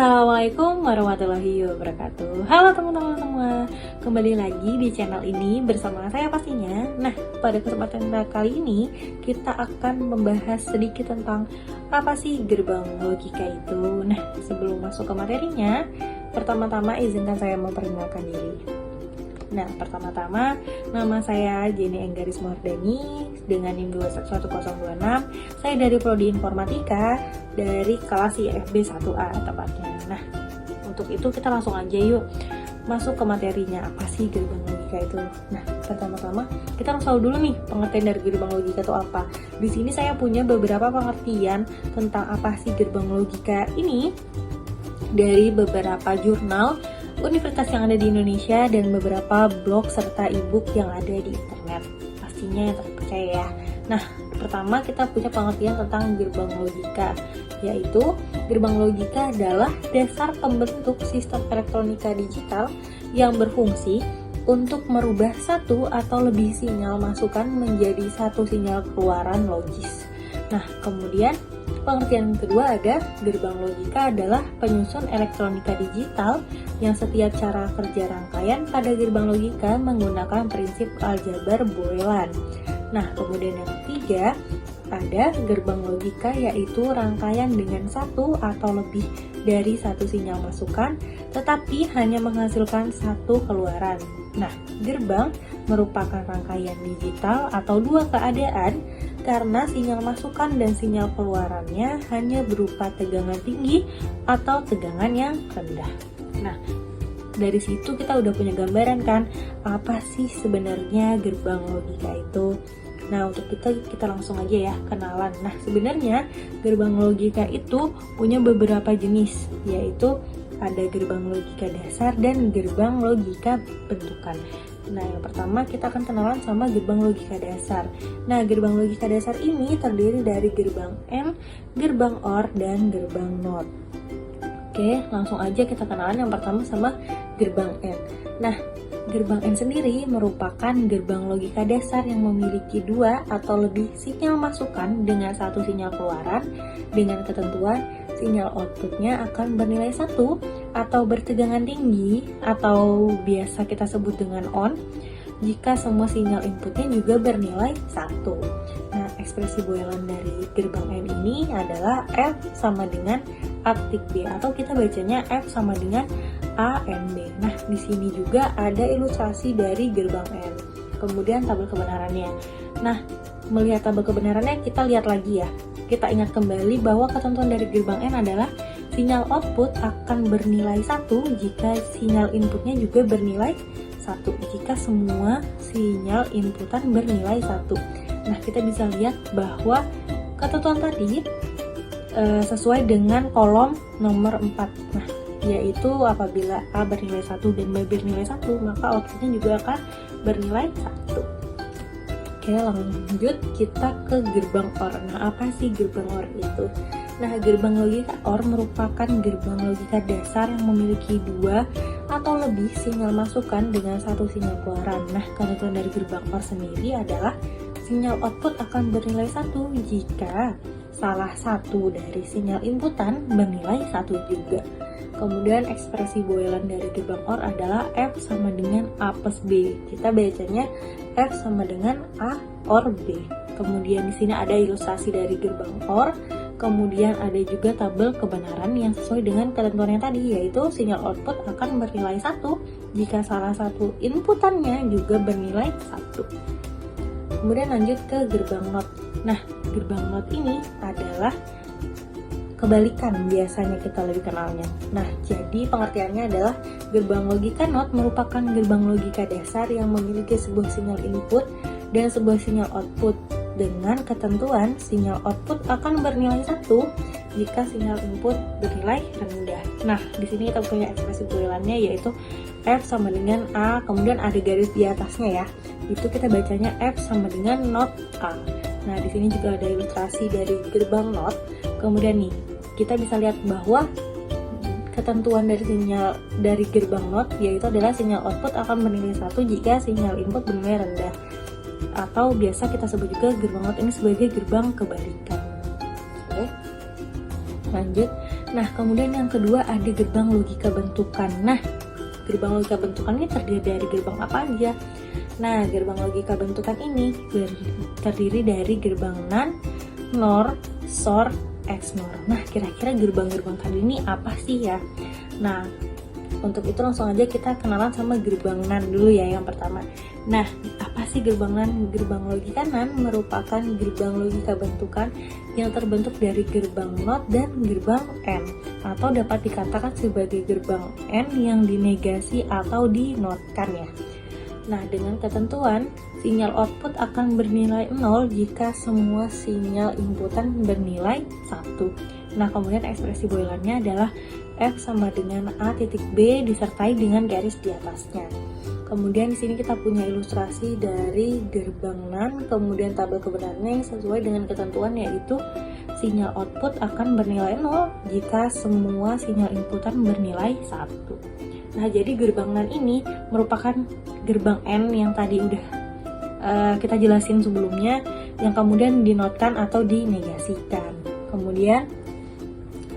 Assalamualaikum warahmatullahi wabarakatuh. Halo teman-teman semua, kembali lagi di channel ini bersama saya pastinya. Nah, pada kesempatan kali ini kita akan membahas sedikit tentang apa sih gerbang logika itu. Nah, sebelum masuk ke materinya, pertama-tama izinkan saya memperkenalkan diri. Nah, pertama-tama nama saya Jenny Enggaris Mardani dengan NIM 21026. Saya dari Prodi Informatika dari kelas IFB 1A tepatnya. Nah, untuk itu kita langsung aja yuk masuk ke materinya. Apa sih gerbang logika itu? Nah, pertama-tama kita langsung tahu dulu nih pengertian dari gerbang logika itu apa. Di sini saya punya beberapa pengertian tentang apa sih gerbang logika ini dari beberapa jurnal universitas yang ada di Indonesia dan beberapa blog serta e-book yang ada di internet, pastinya yang terpercaya ya. Nah, pertama kita punya pengertian tentang gerbang logika, yaitu gerbang logika adalah dasar pembentuk sistem elektronika digital yang berfungsi untuk merubah satu atau lebih sinyal masukan menjadi satu sinyal keluaran logis. Nah, kemudian pengertian kedua ada gerbang logika adalah penyusun elektronika digital yang setiap cara kerja rangkaian pada gerbang logika menggunakan prinsip aljabar Boelan. Nah, kemudian yang ketiga ada gerbang logika yaitu rangkaian dengan satu atau lebih dari satu sinyal masukan tetapi hanya menghasilkan satu keluaran. Nah, gerbang merupakan rangkaian digital atau dua keadaan karena sinyal masukan dan sinyal keluarannya hanya berupa tegangan tinggi atau tegangan yang rendah. Nah, dari situ kita udah punya gambaran kan apa sih sebenarnya gerbang logika itu. Nah, untuk kita langsung aja ya kenalan. Nah, sebenarnya gerbang logika itu punya beberapa jenis, yaitu ada gerbang logika dasar dan gerbang logika bentukan. Nah, yang pertama kita akan kenalan sama gerbang logika dasar. Nah, gerbang logika dasar ini terdiri dari gerbang AND, gerbang OR, dan gerbang NOT. Oke, langsung aja kita kenalan yang pertama sama gerbang AND. Nah, gerbang AND sendiri merupakan gerbang logika dasar yang memiliki dua atau lebih sinyal masukan dengan satu sinyal keluaran dengan ketentuan sinyal outputnya akan bernilai 1 atau bertegangan tinggi atau biasa kita sebut dengan on jika semua sinyal inputnya juga bernilai 1. Nah, ekspresi Boelan dari gerbang AND ini adalah F sama dengan A tik B atau kita bacanya F sama dengan A and B. Nah, di sini juga ada ilustrasi dari gerbang AND. Kemudian tabel kebenarannya. Nah, melihat tabel kebenarannya kita lihat lagi ya. Kita ingat kembali bahwa ketentuan dari gerbang AND adalah sinyal output akan bernilai 1 jika sinyal inputnya juga bernilai 1 jika semua sinyal inputan bernilai 1. Nah, kita bisa lihat bahwa ketentuan tadi sesuai dengan kolom nomor 4. Nah, yaitu apabila A bernilai 1 dan B bernilai 1, maka outputnya juga akan bernilai 1. Oke, lanjut kita ke gerbang OR. Nah, apa sih gerbang OR itu? Nah, gerbang logika OR merupakan gerbang logika dasar yang memiliki dua atau lebih sinyal masukan dengan satu sinyal keluaran. Nah, ketentuan dari gerbang OR sendiri adalah sinyal output akan bernilai 1 jika salah satu dari sinyal inputan bernilai 1 juga. Kemudian ekspresi Boelan dari gerbang OR adalah F sama dengan A plus B. Kita bacanya F sama dengan A OR B. Kemudian di sini ada ilustrasi dari gerbang OR. Kemudian ada juga tabel kebenaran yang sesuai dengan ketentuan yang tadi, yaitu sinyal output akan bernilai 1 jika salah satu inputannya juga bernilai 1. Kemudian lanjut ke gerbang NOT. Nah, gerbang NOT ini adalah kebalikan biasanya kita lebih kenalnya. Nah, jadi pengertiannya adalah gerbang logika NOT merupakan gerbang logika dasar yang memiliki sebuah sinyal input dan sebuah sinyal output dengan ketentuan sinyal output akan bernilai 1 jika sinyal input bernilai rendah. Nah, di sini kita punya ekspresi Boelannya yaitu F sama dengan A, kemudian ada garis di atasnya ya. Itu kita bacanya F sama dengan NOT A. Nah, di sini juga ada ilustrasi dari gerbang NOT. Kemudian nih, kita bisa lihat bahwa ketentuan dari sinyal dari gerbang NOT yaitu adalah sinyal output akan bernilai 1 jika sinyal input bernilai rendah. Atau biasa kita sebut juga gerbang NOT ini sebagai gerbang kebalikan. Oke. Lanjut Nah, kemudian yang kedua ada gerbang logika bentukan. Nah, gerbang logika bentukan ini terdiri dari gerbang apa aja? Nah, gerbang logika bentukan ini terdiri dari gerbang NaN, NOR, SOR, XNOR. Nah, kira-kira gerbang-gerbang tadi ini apa sih ya? Nah, untuk itu langsung aja kita kenalan sama gerbang NaN dulu ya yang pertama. Nah, apa sih gerbang NaN? Gerbang logika NaN merupakan gerbang logika bentukan yang terbentuk dari gerbang NOT dan gerbang AND, atau dapat dikatakan sebagai gerbang AND yang dinegasi atau dinotkan ya. Nah, dengan ketentuan sinyal output akan bernilai 0 jika semua sinyal inputan bernilai 1. Nah, kemudian ekspresi boilernya adalah F sama dengan A titik B disertai dengan garis di atasnya. Kemudian di sini kita punya ilustrasi dari gerbang NaN, kemudian tabel kebenarannya yang sesuai dengan ketentuan yaitu sinyal output akan bernilai 0 jika semua sinyal inputan bernilai 1. Nah, jadi gerbang NaN ini merupakan gerbang AND yang tadi udah kita jelasin sebelumnya, yang kemudian dinotkan atau dinegasikan. Kemudian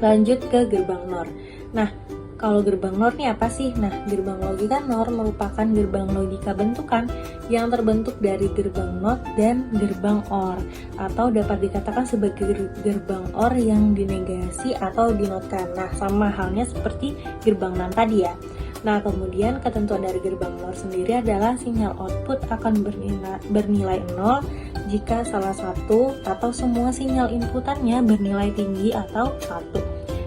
lanjut ke gerbang NOR. Nah, kalau gerbang NOR ini apa sih? Nah, gerbang logika NOR merupakan gerbang logika bentukan yang terbentuk dari gerbang NOT dan gerbang OR, atau dapat dikatakan sebagai gerbang OR yang dinegasi atau dinotkan. Nah, sama halnya seperti gerbang NaN tadi ya. Nah, kemudian ketentuan dari gerbang NOR sendiri adalah sinyal output akan bernilai 0 jika salah satu atau semua sinyal inputannya bernilai tinggi atau 1.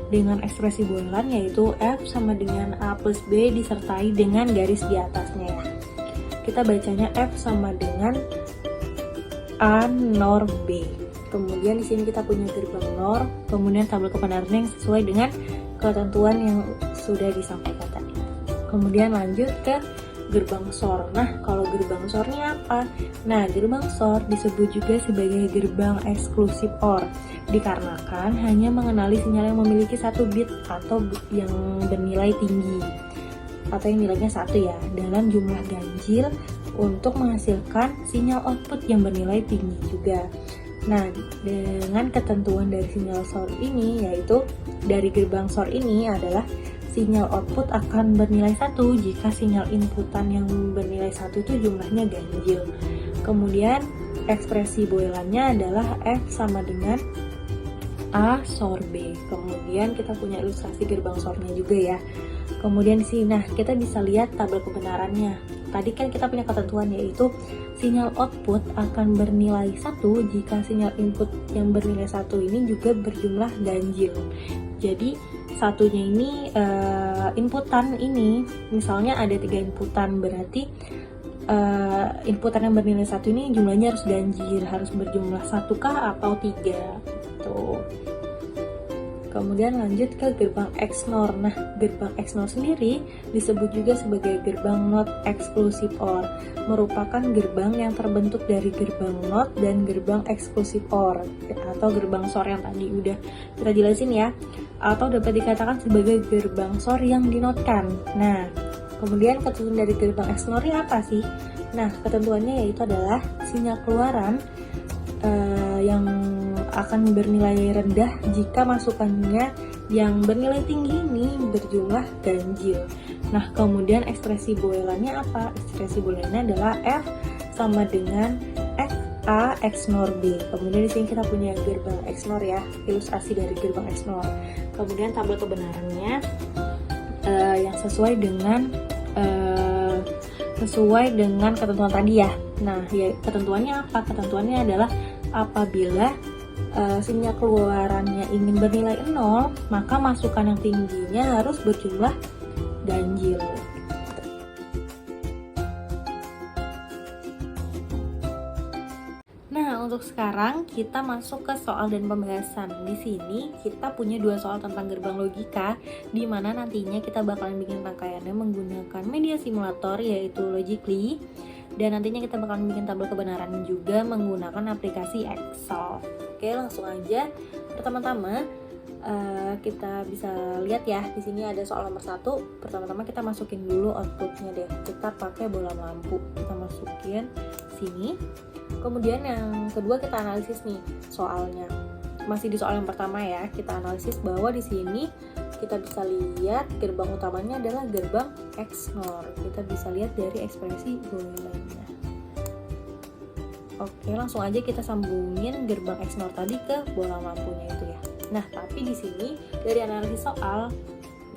Dengan ekspresi boolean yaitu F sama dengan A plus B disertai dengan garis di atasnya ya. Kita bacanya F sama dengan A NOR B. Kemudian di sini kita punya gerbang NOR, kemudian tabel kebenarannya yang sesuai dengan ketentuan yang sudah disampaikan tadi. Kemudian lanjut ke gerbang SOR. Nah, kalau gerbang SOR ini apa? Nah, gerbang SOR disebut juga sebagai gerbang eksklusif OR dikarenakan hanya mengenali sinyal yang memiliki 1 bit atau yang bernilai tinggi atau yang nilainya 1 ya, dalam jumlah ganjil untuk menghasilkan sinyal output yang bernilai tinggi juga. Nah, dengan ketentuan dari sinyal SOR ini, yaitu dari gerbang SOR ini adalah sinyal output akan bernilai 1 jika sinyal inputan yang bernilai 1 itu jumlahnya ganjil. Kemudian ekspresi boilernya adalah F sama dengan A SOR B. Kemudian kita punya ilustrasi gerbang SOR-nya juga ya. Kemudian di sini, nah kita bisa lihat tabel kebenarannya. Tadi kan kita punya ketentuan yaitu sinyal output akan bernilai 1 jika sinyal input yang bernilai 1 ini juga berjumlah ganjil. Jadi satunya ini inputan ini, misalnya ada 3 inputan, berarti inputan yang bernilai 1 ini jumlahnya harus ganjil, harus berjumlah 1 kah atau 3 gitu. Kemudian lanjut ke gerbang XNOR. Nah, gerbang XNOR sendiri disebut juga sebagai gerbang NOT eksklusif OR, merupakan gerbang yang terbentuk dari gerbang NOT dan gerbang eksklusif OR atau gerbang SOR yang tadi udah kita jelasin ya, atau dapat dikatakan sebagai gerbang SOR yang dinotkan. Nah, kemudian ketentuan dari gerbang XNOR ini apa sih? Nah, ketentuannya yaitu adalah sinyal keluaran yang akan bernilai rendah jika masukannya yang bernilai tinggi ini berjumlah ganjil. Nah, kemudian ekspresi boilernya apa? Ekspresi boilernya adalah F sama dengan F A XNOR B. Kemudian di sini kita punya gerbang XNOR ya, ilustrasi dari gerbang XNOR. Kemudian tabel kebenarannya yang sesuai dengan ketentuan tadi ya. Nah, ya ketentuannya apa? Ketentuannya adalah apabila sinyal keluarannya ingin bernilai 0, maka masukan yang tingginya harus berjumlah ganjil. Nah, untuk sekarang kita masuk ke soal dan pembahasan. Di sini kita punya 2 soal tentang gerbang logika, di mana nantinya kita bakalan bikin rangkaiannya menggunakan media simulator yaitu Logically, dan nantinya kita bakalan bikin tabel kebenaran juga menggunakan aplikasi Excel. Oke, langsung aja. Pertama-tama kita bisa lihat ya, di sini ada soal nomor 1. Pertama-tama kita masukin dulu outputnya deh. Kita pakai bola lampu. Kita masukin sini. Kemudian yang kedua kita analisis nih soalnya. masih di soal yang pertama ya, kita analisis bahwa di sini kita bisa lihat gerbang utamanya adalah gerbang XNOR. Kita bisa lihat dari ekspresi boilernya. Oke, langsung aja kita sambungin gerbang XNOR tadi ke bola lampunya itu ya. Nah, tapi di sini dari analisis soal,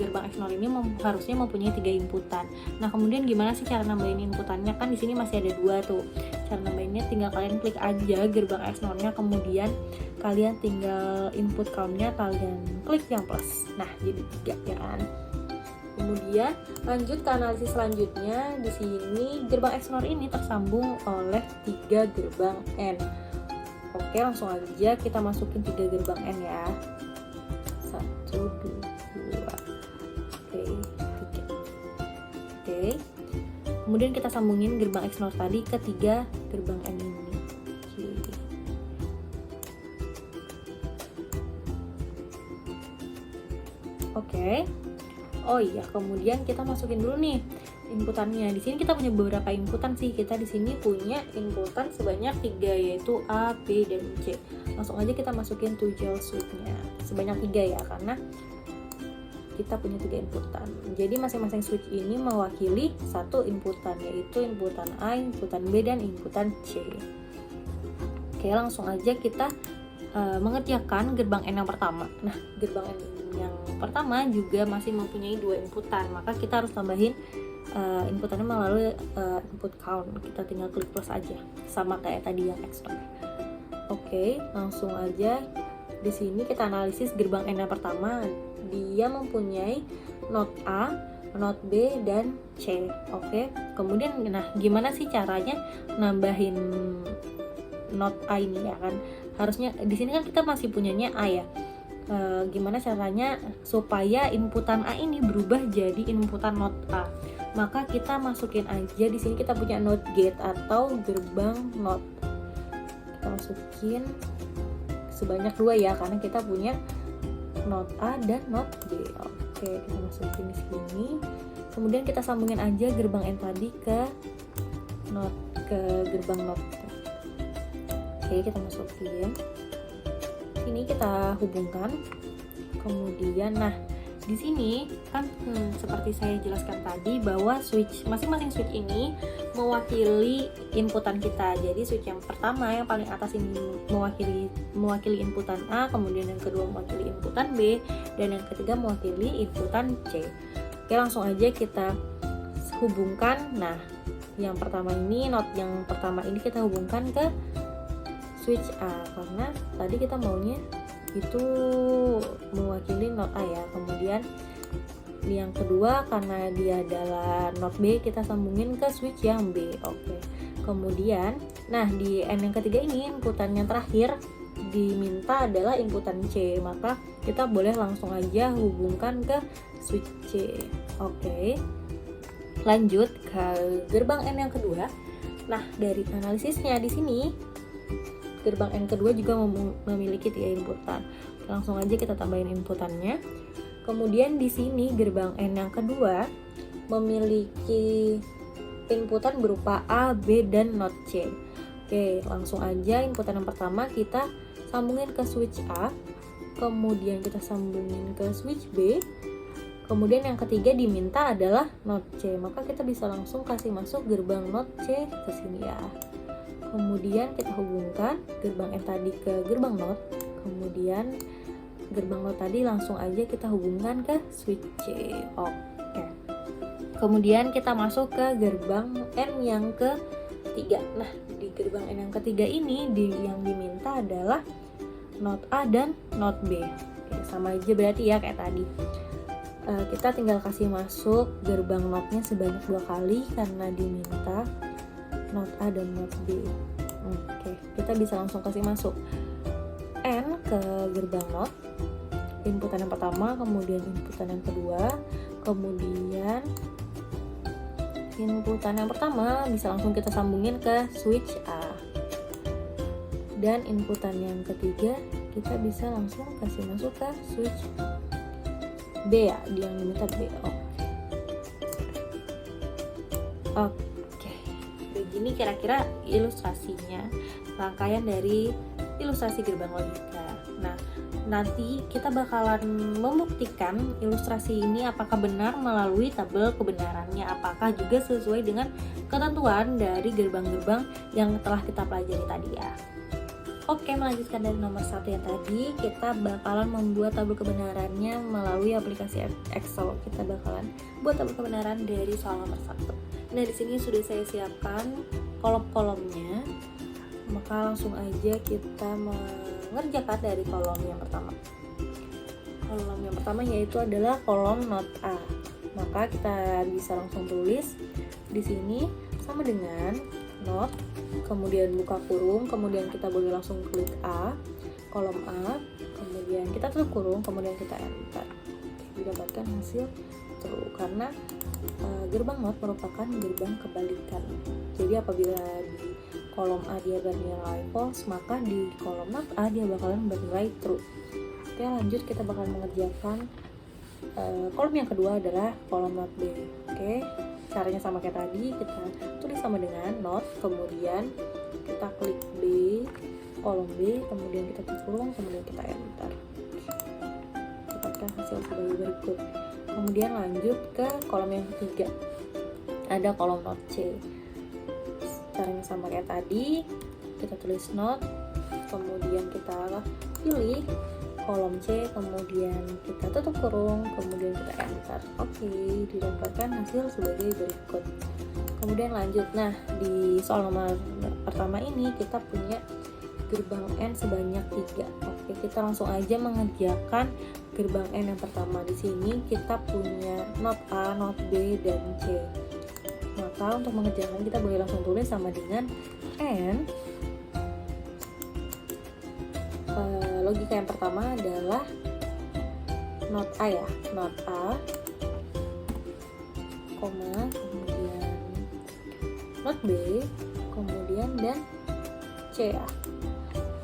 gerbang XNOR ini harusnya mempunyai 3 inputan. Nah, kemudian gimana sih cara nambahin inputannya? Kan di sini masih ada 2 tuh. Cara nambahinnya tinggal kalian klik aja gerbang XNOR-nya, kemudian kalian tinggal input count-nya kalian klik yang plus. Nah, jadi 3 ya kan. Kemudian lanjut ke analisis selanjutnya. Di sini gerbang XNOR ini tersambung oleh 3 gerbang N. Oke, langsung aja kita masukin 3 gerbang N ya. 1, 2. Oke. Kemudian kita sambungin gerbang XNOR tadi ke 3 gerbang N ini. Oke. Oh iya, kemudian kita masukin dulu nih inputannya. Di sini kita punya beberapa inputan sih. Kita di sini punya inputan sebanyak 3, yaitu A, B, dan C. Langsung aja kita masukin toggle switch-nya sebanyak 3 ya, karena kita punya 3 inputan. Jadi masing-masing switch ini mewakili 1 inputan, yaitu inputan A, inputan B, dan inputan C. Oke, langsung aja kita mengerjakan gerbang N yang pertama. Nah, gerbang N yang pertama juga masih mempunyai 2 inputan, maka kita harus tambahin inputannya melalui input count. Kita tinggal klik plus aja, sama kayak tadi yang XNOR. Oke, langsung aja di sini kita analisis gerbang N yang pertama. Dia mempunyai not A, not B, dan C. Oke, kemudian nah gimana sih caranya nambahin not A ini ya kan? Harusnya di sini kan kita masih punyanya A ya. Gimana caranya supaya inputan A ini berubah jadi inputan not A? Maka kita masukin aja di sini, kita punya not gate atau gerbang not. Kita masukin sebanyak 2 ya, karena kita punya not A dan not B. Oke, kita masukin di sini. Kemudian kita sambungin aja gerbang N tadi ke gerbang not. Oke, kita masukin. Sini kita hubungkan. Kemudian nah, di sini kan seperti saya jelaskan tadi bahwa masing-masing switch ini mewakili inputan kita. Jadi switch yang pertama yang paling atas ini mewakili inputan A, kemudian yang kedua mewakili inputan B, dan yang ketiga mewakili inputan C. Oke, langsung aja kita hubungkan. Nah, yang pertama ini yang pertama ini kita hubungkan ke switch A, karena tadi kita maunya itu mewakili not A ya. Kemudian yang kedua karena dia adalah not B, kita sambungin ke switch yang B. Oke. Kemudian nah di N yang ketiga ini inputan yang terakhir diminta adalah inputan C, maka kita boleh langsung aja hubungkan ke switch C. Oke. Lanjut ke gerbang N yang kedua. Nah, dari analisisnya di sini gerbang N kedua juga memiliki 3 inputan. Langsung aja kita tambahin inputannya. Kemudian di sini gerbang N yang kedua memiliki inputan berupa A, B, dan not C. Oke, langsung aja inputan yang pertama kita sambungin ke switch A, kemudian kita sambungin ke switch B, kemudian yang ketiga diminta adalah not C, maka kita bisa langsung kasih masuk gerbang not C ke sini ya. Kemudian kita hubungkan gerbang N tadi ke gerbang not, kemudian gerbang not tadi langsung aja kita hubungkan ke switch C. Oke. Kemudian kita masuk ke gerbang N yang ketiga. Nah, di gerbang N yang ketiga ini yang diminta adalah not A dan not B. Oke, sama aja berarti ya kayak tadi. Kita tinggal kasih masuk gerbang notnya sebanyak 2 kali karena diminta not A dan not B. Oke, kita bisa langsung kasih masuk N ke gerbang not, inputan yang pertama, kemudian inputan yang kedua, kemudian inputan yang pertama bisa langsung kita sambungin ke switch A, dan inputan yang ketiga kita bisa langsung kasih masuk ke switch B ya, yang diminta B. Oke. Begini kira-kira ilustrasinya, rangkaian dari ilustrasi gerbang logika. Nah, nanti kita bakalan membuktikan ilustrasi ini apakah benar melalui tabel kebenarannya, apakah juga sesuai dengan ketentuan dari gerbang-gerbang yang telah kita pelajari tadi ya. Oke, melanjutkan dari nomor 1 yang tadi, kita bakalan membuat tabel kebenarannya melalui aplikasi Excel. Kita bakalan buat tabel kebenaran dari soal nomor 1. Nah, di sini sudah saya siapkan kolom-kolomnya. Maka langsung aja kita mengerjakan dari kolom yang pertama. Kolom yang pertama yaitu adalah kolom not A. Maka kita bisa langsung tulis di sini sama dengan not, kemudian buka kurung, kemudian kita boleh langsung klik A, kolom A, kemudian kita tutup kurung, kemudian kita enter. Didapatkan hasil true karena gerbang not merupakan gerbang kebalikan. Jadi apabila di kolom A dia bernilai false, maka di kolom not A dia bakalan bernilai true. Oke, lanjut kita bakalan mengerjakan kolom yang kedua adalah kolom not B. Oke, caranya sama kayak tadi, kita tulis sama dengan not, kemudian kita klik B, kolom B, kemudian kita tutup kurung, kemudian kita enter. Dapatkan hasil sebagai berikut. Kemudian lanjut ke kolom yang ketiga, ada kolom not C. Caranya sama kayak tadi, kita tulis not, kemudian kita pilih kolom C, kemudian kita tutup kurung, kemudian kita enter. Oke, didapatkan hasil sebagai berikut. Kemudian lanjut, nah di soal nomor pertama ini kita punya gerbang N sebanyak 3. Oke, kita langsung aja mengerjakan gerbang N yang pertama. Di sini kita punya not A, not B, dan C. Maka untuk mengerjakan kita boleh langsung tulis sama dengan N. Logika yang pertama adalah not A ya, not A, koma, kemudian not B, kemudian dan C ya.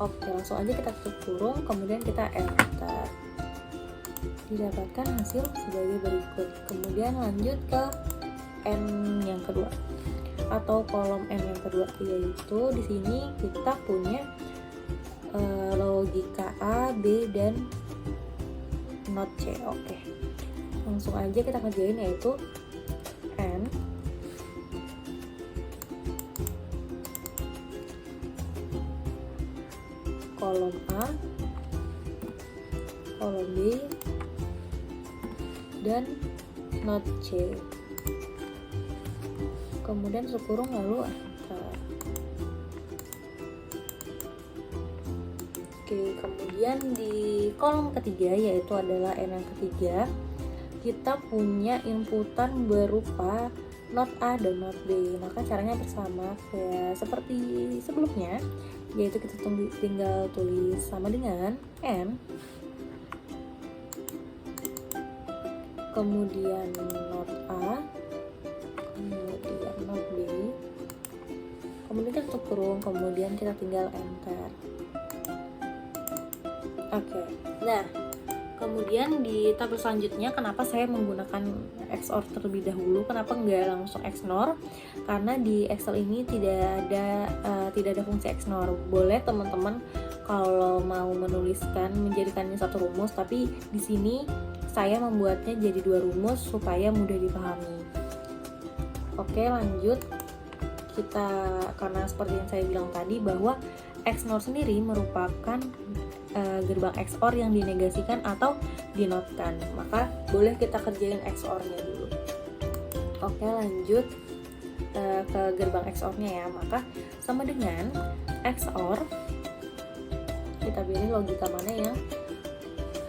Oke, langsung aja kita tutup kurung, kemudian kita enter. Didapatkan hasil sebagai berikut. Kemudian lanjut ke N yang kedua atau kolom N yang kedua, yaitu di sini kita punya logika A, B, dan not C. Oke, langsung aja kita kerjain, yaitu N kolom A, kolom B, dan not C. Kemudian tutup kurung lalu enter. Oke, kemudian di kolom ketiga yaitu adalah N yang ketiga, kita punya inputan berupa not A dan not B. Maka caranya bersama kayak seperti sebelumnya, yaitu kita tinggal tulis sama dengan N, kemudian not A, kemudian not B, kemudian kita tutup kurung, kemudian kita tinggal enter. Oke, nah kemudian di tabel selanjutnya, kenapa saya menggunakan XOR terlebih dahulu, kenapa nggak langsung XNOR? Karena di Excel ini tidak ada fungsi XNOR. Boleh teman-teman kalau mau menuliskan menjadikannya satu rumus, tapi di sini saya membuatnya jadi 2 rumus supaya mudah dipahami. Oke, lanjut kita, karena seperti yang saya bilang tadi bahwa XNOR sendiri merupakan gerbang XOR yang dinegasikan atau dinotkan, maka boleh kita kerjain XOR-nya dulu. Oke, lanjut ke gerbang XOR-nya ya. Maka sama dengan XOR, kita pilih logika mana yang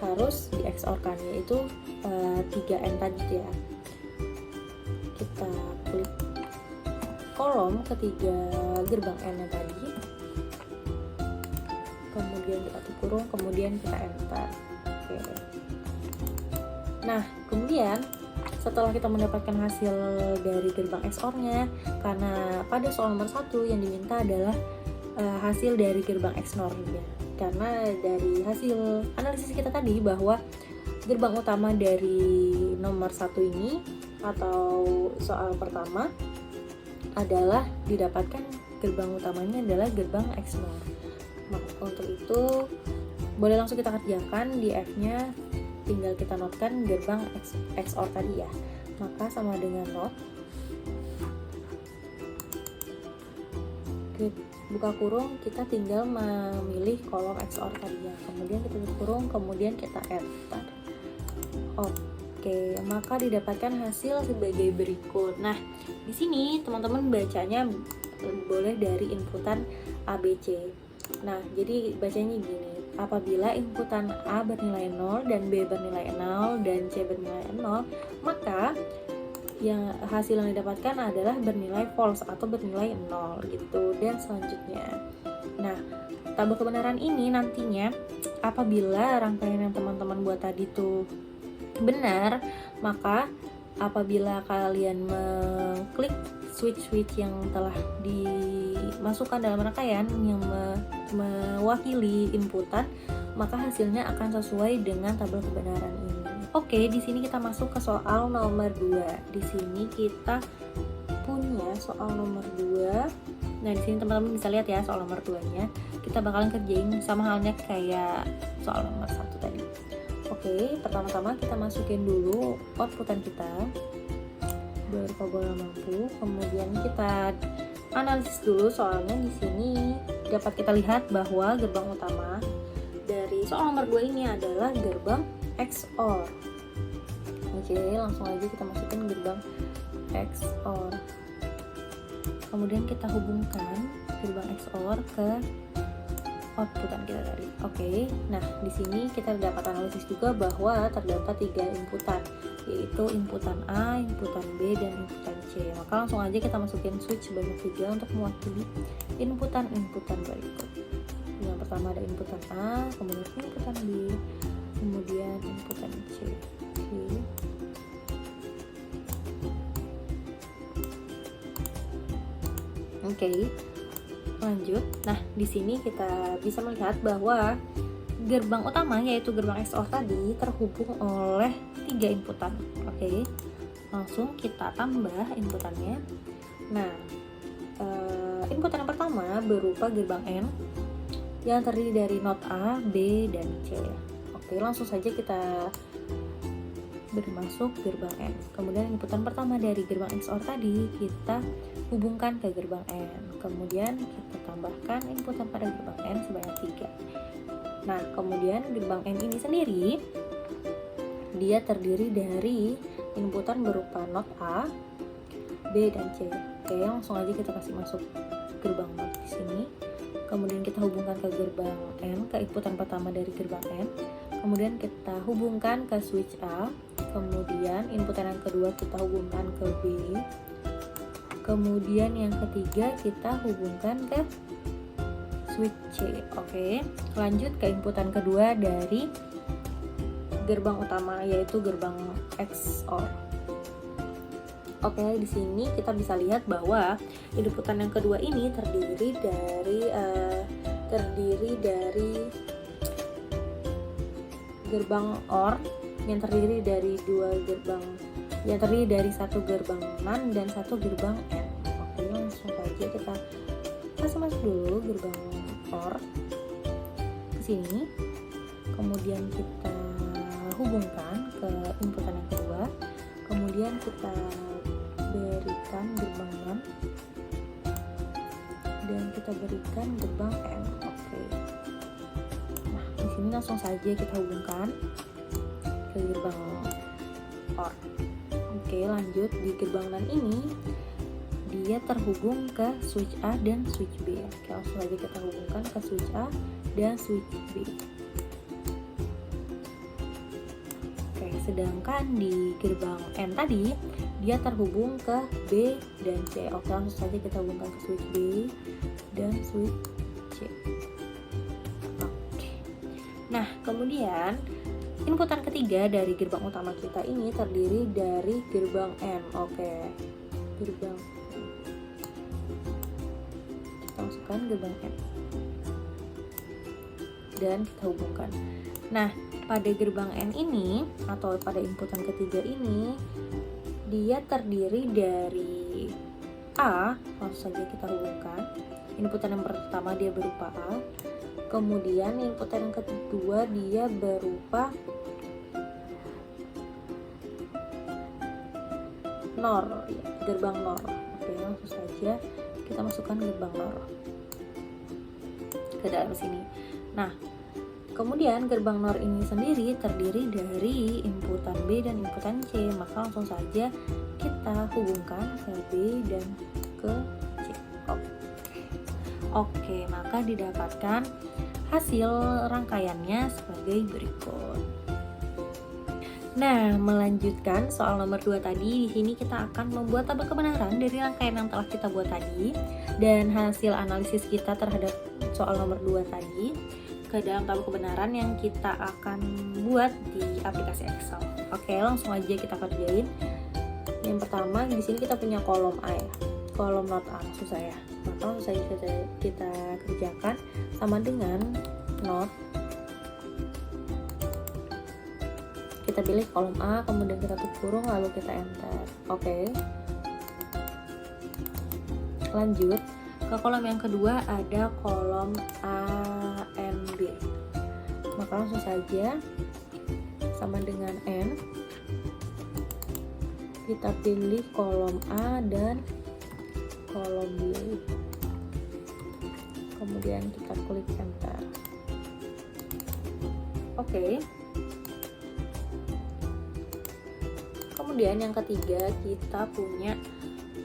harus di XOR-kan, yaitu 3N tadi ya. Kita klik kolom ketiga gerbang N yang tadi, kemudian kita tutup kurung, kemudian kita enter. Oke. Nah, kemudian setelah kita mendapatkan hasil dari gerbang XOR-nya, karena pada soal nomor 1 yang diminta adalah hasil dari gerbang XNOR-nya. Karena dari hasil analisis kita tadi bahwa gerbang utama dari nomor 1 ini atau soal pertama adalah didapatkan gerbang utamanya adalah gerbang XNOR. Maka untuk itu boleh langsung kita kerjakan. Di F-nya tinggal kita notkan gerbang XOR tadi ya. Maka sama dengan not, buka kurung, kita tinggal memilih kolom XOR tadi ya. Kemudian kita tutup kurung, kemudian kita enter. Oke, maka didapatkan hasil sebagai berikut. Nah, di sini teman-teman bacanya boleh dari inputan ABC. Nah, jadi bacanya gini. Apabila inputan A bernilai 0 dan B bernilai 0 dan C bernilai 0, maka yang hasil yang didapatkan adalah bernilai false atau bernilai 0 gitu. Dan selanjutnya, nah, tabel kebenaran ini nantinya apabila rangkaian yang teman-teman buat tadi tuh benar, maka apabila kalian mengklik switch yang telah dimasukkan dalam rangkaian yang mewakili inputan, maka hasilnya akan sesuai dengan tabel kebenaran ini. Oke, di sini kita masuk ke soal nomor 2. Di sini kita punya soal nomor 2. Nah, di sini teman-teman bisa lihat ya soal nomor 2-nya. Kita bakalan kerjain sama halnya kayak soal nomor 1 tadi. Oke, pertama-tama kita masukin dulu outputan kita berupa bola lampu. Kemudian kita analisis dulu soalnya. Di sini dapat kita lihat bahwa gerbang utama dari soal nomor 2 ini adalah gerbang XOR. Oke, langsung aja kita masukin gerbang XOR. Kemudian kita hubungkan gerbang XOR ke outputan kita tadi. Oke, nah di sini kita dapat analisis juga bahwa terdapat 3 inputan, yaitu inputan A, inputan B, dan inputan C. Maka langsung aja kita masukin switch sebanyak 3 untuk mewakili inputan berikut. Yang pertama ada inputan A, kemudian inputan B, kemudian inputan C. Oke. Lanjut. Nah, di sini kita bisa melihat bahwa gerbang utama yaitu gerbang XOR tadi terhubung oleh 3 inputan. Oke. Langsung kita tambah inputannya. Nah, inputan yang pertama berupa gerbang N yang terdiri dari not A, B, dan C. Oke, langsung saja kita beri masuk gerbang N. Kemudian inputan pertama dari gerbang XOR tadi kita hubungkan ke gerbang N. Kemudian kita tambahkan inputan pada gerbang N sebanyak 3. Nah, kemudian gerbang N ini sendiri dia terdiri dari inputan berupa not A, B, dan C. Oke, langsung aja kita kasih masuk gerbang not di sini. Kemudian kita hubungkan ke gerbang N, ke inputan pertama dari gerbang N. Kemudian kita hubungkan ke switch A. Kemudian inputan yang kedua kita hubungkan ke B. Kemudian yang ketiga kita hubungkan ke switch C. Oke, lanjut ke inputan kedua dari gerbang utama yaitu gerbang XOR. Oke, di sini kita bisa lihat bahwa inputan yang kedua ini terdiri dari gerbang OR yang terdiri dari satu gerbang NAND dan satu gerbang N. Oke, langsung saja kita kasih masuk dulu gerbang OR ke sini. Kemudian kita hubungkan ke inputan yang kedua. Kemudian kita berikan gerbang NAND dan kita berikan gerbang N. Oke. Nah, di sini langsung saja kita hubungkan ke gerbang OR. Oke, lanjut di gerbang NAND ini dia terhubung ke switch A dan switch B. Oke, langsung aja kita hubungkan ke switch A dan switch B. Oke, sedangkan di gerbang N tadi dia terhubung ke B dan C. Oke, langsung saja kita hubungkan ke switch B dan switch C. Oke. Nah, kemudian inputan ketiga dari gerbang utama kita ini terdiri dari gerbang N. Oke, gerbang N. Kita masukkan gerbang N dan kita hubungkan. Nah, pada gerbang N ini atau pada inputan ketiga ini dia terdiri dari A. Langsung saja kita hubungkan. Inputan yang pertama dia berupa A. Kemudian input yang kedua dia berupa NOR, ya, gerbang NOR. Oke, langsung saja kita masukkan gerbang NOR ke dalam sini. Nah, kemudian gerbang NOR ini sendiri terdiri dari inputan B dan inputan C, maka langsung saja kita hubungkan ke B dan ke C. Oke, maka didapatkan hasil rangkaiannya sebagai berikut. Nah, melanjutkan soal nomor 2 tadi, di sini kita akan membuat tabel kebenaran dari rangkaian yang telah kita buat tadi dan hasil analisis kita terhadap soal nomor 2 tadi ke dalam tabel kebenaran yang kita akan buat di aplikasi Excel. Oke, langsung aja kita kerjain. Yang pertama, di sini kita punya kolom A ya. Kolom not A susah ya. Maka langsung saja kita kerjakan sama dengan not. Kita pilih kolom A, kemudian kita tutup kurung, lalu kita enter. Oke. Lanjut ke kolom yang kedua, ada kolom A, N, B. Maka langsung saja sama dengan N, kita pilih kolom A dan kolom B. Kemudian kita klik enter. Oke. Kemudian yang ketiga kita punya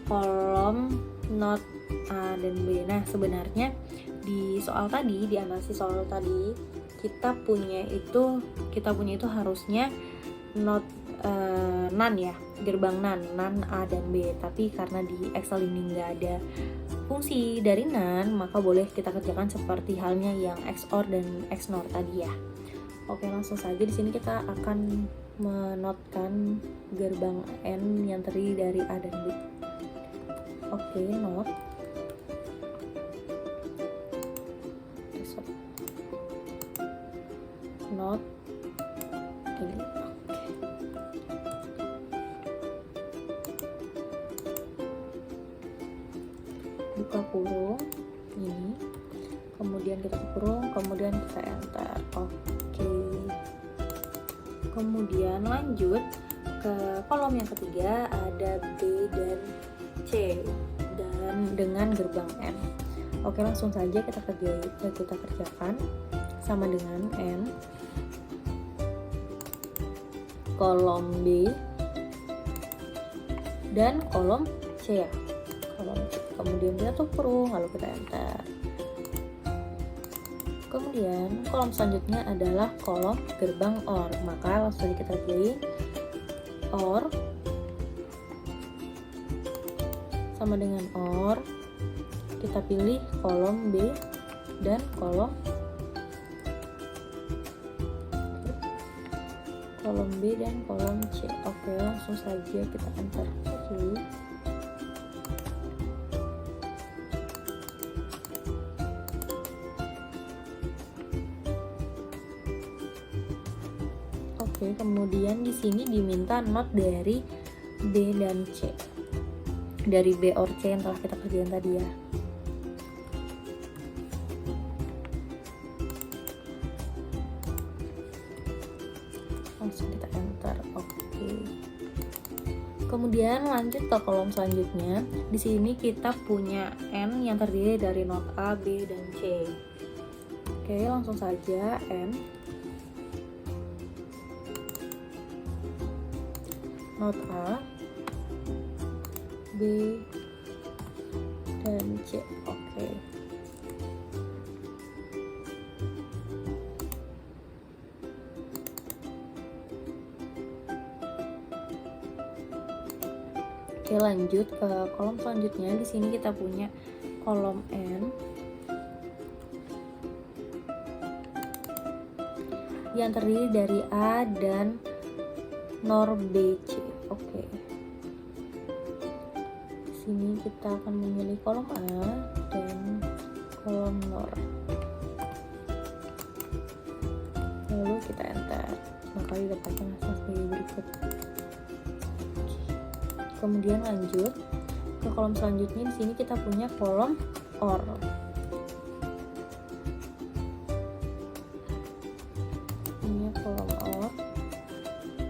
kolom not A dan B. Nah, sebenarnya di soal tadi, di analisis soal tadi kita punya itu harusnya not NaN ya, gerbang NaN A dan B. Tapi karena di Excel ini nggak ada fungsi dari NaN, maka boleh kita kerjakan seperti halnya yang XOR dan XNOR tadi ya. Oke, langsung saja di sini kita akan menotkan gerbang N yang terdiri dari A dan B. Oke, not. Not ini. Oke. Buka kurung ini. Kemudian kita kurung, kemudian kita enter. Oke. Kemudian lanjut ke kolom yang ketiga, ada B dan C dan dengan gerbang N. Oke, langsung saja kita kerjakan sama dengan N, kolom B dan kolom C ya. Kolom C. Kemudian kita tutup kurung, lalu kita enter. Kemudian kolom selanjutnya adalah kolom gerbang OR, maka langsung kita pilih OR sama dengan OR, kita pilih kolom B dan kolom B dan kolom C. Oke, langsung saja kita enter. Kemudian di sini diminta not dari B dan C, dari B or C yang telah kita kerjakan tadi ya. Langsung kita enter. Oke. Kemudian lanjut ke kolom selanjutnya. Di sini kita punya N yang terdiri dari not A, B, dan C. Oke, langsung saja N, not A, B, dan C. Oke. Oke, lanjut ke kolom selanjutnya. Di sini kita punya kolom N yang terdiri dari A dan NOR BC. Oke. Di sini kita akan memilih kolom A dan kolom NOR. Lalu kita enter. Maka didapatkan hasil sebagai berikut. Kemudian lanjut ke kolom selanjutnya. Di sini kita punya kolom OR.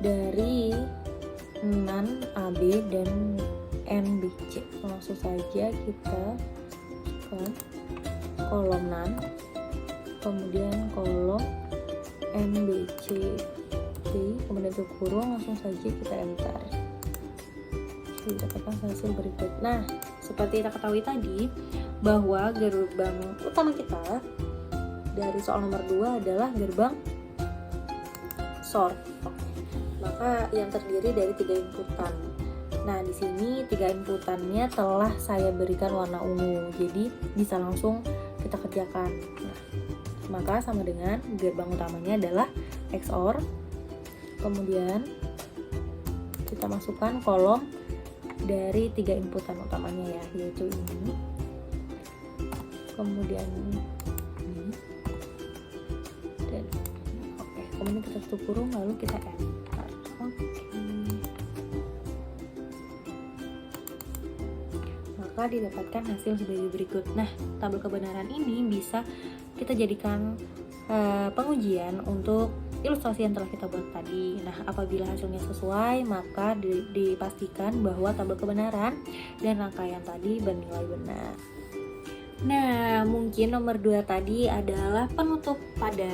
dari NaN, AB, dan NBC. Langsung saja kita masukkan kolom NaN, kemudian kolom NBC, kemudian tutup kurung, langsung saja kita enter. Didapatkan hasil berikut. Nah, seperti kita ketahui tadi bahwa gerbang utama kita dari soal nomor 2 adalah gerbang sort. Maka yang terdiri dari 3 inputan. Nah, di sini 3 inputannya telah saya berikan warna ungu, jadi bisa langsung kita kerjakan. Nah, maka sama dengan gerbang utamanya adalah XOR. Kemudian kita masukkan kolom dari 3 inputan utamanya ya, yaitu ini. Kemudian ini. Dan oke, kemudian kita tutup kurung lalu kita enter. Maka didapatkan hasil sebagai berikut. Nah, tabel kebenaran ini bisa kita jadikan pengujian untuk ilustrasi yang telah kita buat tadi. Nah, apabila hasilnya sesuai, maka dipastikan bahwa tabel kebenaran dan rangkaian tadi bernilai benar. Nah, mungkin nomor 2 tadi adalah penutup pada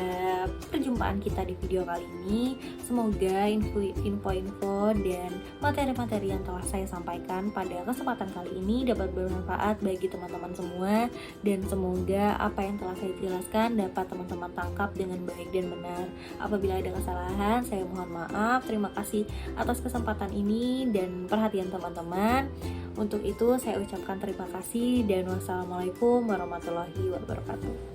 perjumpaan kita di video kali ini. Semoga info-info dan materi-materi yang telah saya sampaikan pada kesempatan kali ini dapat bermanfaat bagi teman-teman semua, dan semoga apa yang telah saya jelaskan dapat teman-teman tangkap dengan baik dan benar. Apabila ada kesalahan, saya mohon maaf. Terima kasih atas kesempatan ini dan perhatian teman-teman. Untuk itu saya ucapkan terima kasih dan wassalamualaikum warahmatullahi wabarakatuh.